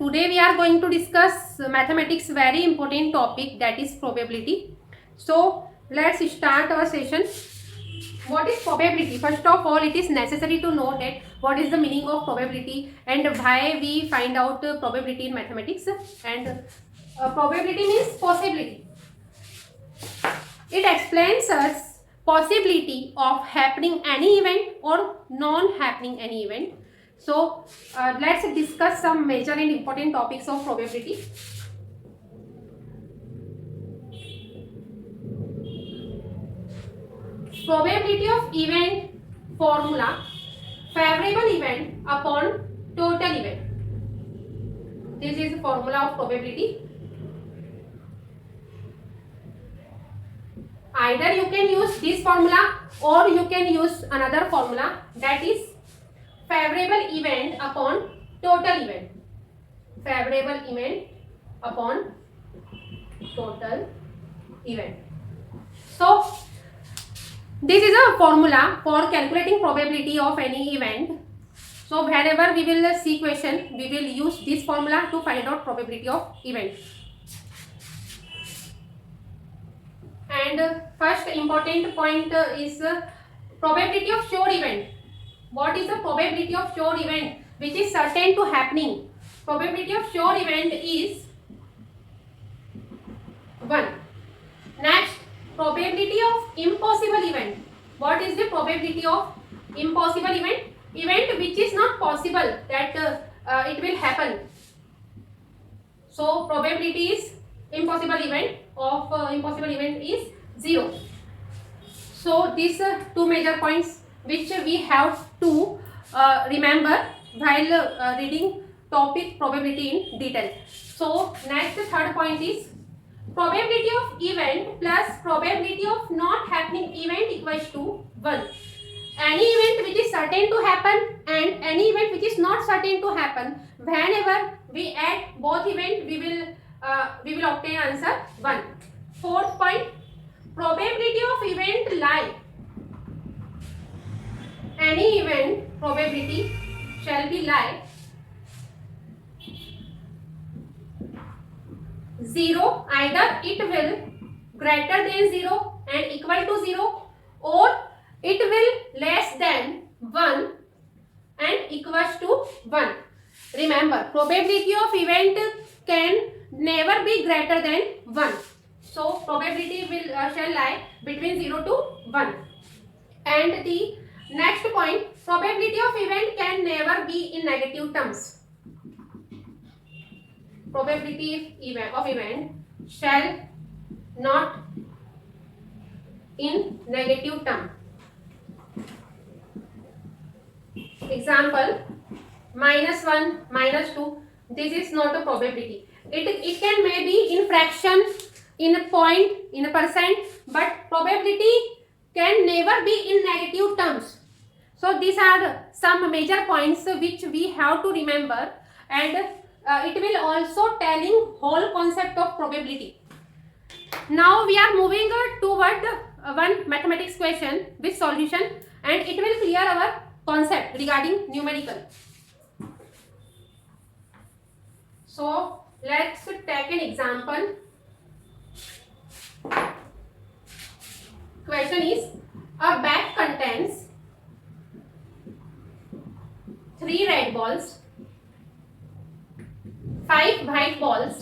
Today we are going to discuss mathematics very important topic, that is probability. So let's start our session. What is probability? First of all, it is necessary to know that what is the meaning of probability and why we find out probability in mathematics. And probability means possibility. It explains us possibility of happening any event or non-happening any event. So let's discuss some major and important topics of probability. Probability of event formula: favorable event upon total event. This is the formula of probability. Either you can use this formula or you can use another formula, that is favorable event upon total event. Favorable event upon total event. So this is a formula for calculating probability of any event. So whenever we will see question, we will use this formula to find out probability of event. And first important point is probability of sure event. What is the probability of sure event which is certain to happening? Probability of sure event is 1. Next, probability of impossible event. What is the probability of impossible event? Event which is not possible that it will happen. So probability is impossible event of impossible event is 0. So these two major points which we have to remember while reading topic probability in detail. So next, third point is probability of event plus probability of not happening event equals to 1. Any event which is certain to happen and any event which is not certain to happen, whenever we add both event, we will obtain answer 1. Fourth point, probability of event lie. Any event probability shall be lie 0, either it will greater than 0 and equal to 0, or it will less than 1 and equals to 1. Remember, probability of event can never be greater than 1. So probability will shall lie between 0 to 1. And the next point, probability of event can never be in negative terms. Probability of event shall not in negative term. Example, -1, -2. This is not a probability. It can maybe in fraction, in a point, in a percent, but probability can never be in negative terms. So these are some major points which we have to remember, and it will also telling whole concept of probability. Now we are moving toward one mathematics question with solution, and it will clear our concept regarding numerical. So let's take an example. Question is, a bag contains 3 red balls, 5 white balls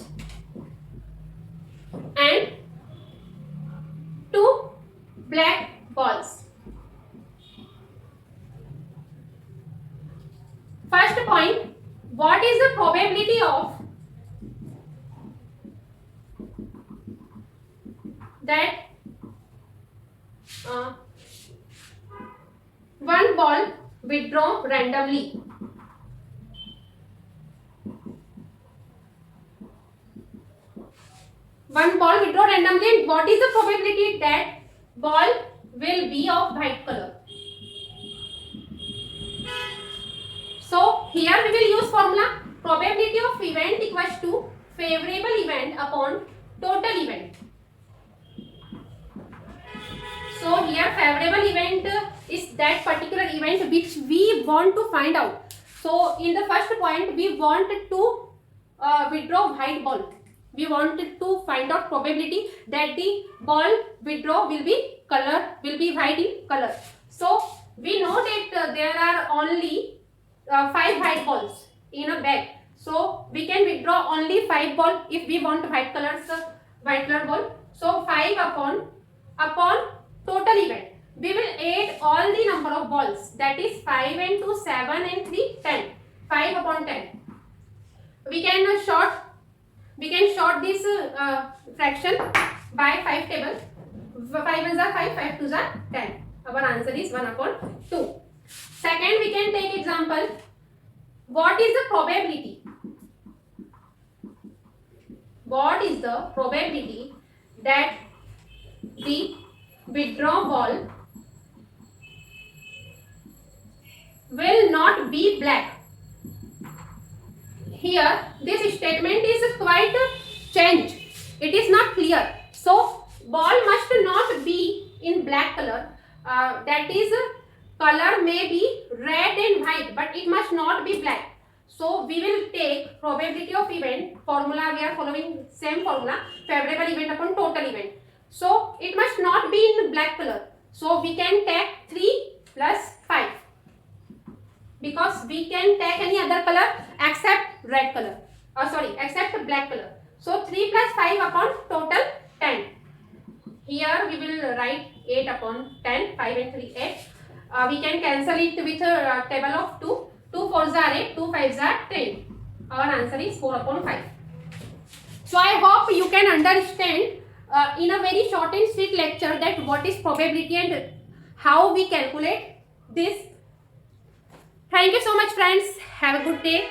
and 2 black balls. First point, what is the probability of that one ball withdraw randomly? One ball withdraw randomly, and what is the probability that ball will be of white color? So here we will use formula probability of event equals to favorable event upon total event. So here favorable event is that particular event which we want to find out. So in the first point we want to withdraw white ball. We want to find out probability that the ball withdraw will be white in color. So we know that there are only 5 white balls in a bag. So we can withdraw only 5 ball if we want white color ball. So 5 upon total event. We will add all the number of balls, that is 5 and 2 7 and 3 10. 5 upon 10. We can short this fraction by 5 table. 5 ones are 5, 5 twos are 10. Our answer is 1 upon 2. Second, we can take example. What is the probability? What is the probability that the withdraw ball will not be black? Here, this statement is quite changed. It is not clear. So, ball must not be in black color. That is, color may be red and white, but it must not be black. So, we will take probability of event formula. We are following same formula, favorable event upon total event. So, it must not be in black color. So, we can take 3 plus 5. Because we can take any other color except red color. Except black color. So 3 plus 5 upon total 10. Here we will write 8 upon 10. 5 and 3 8. We can cancel it with a table of 2. 2 4s are 8. 2 5s are 10. Our answer is 4 upon 5. So I hope you can understand in a very short and sweet lecture that what is probability and how we calculate this. Thank you so much, friends. Have a good day.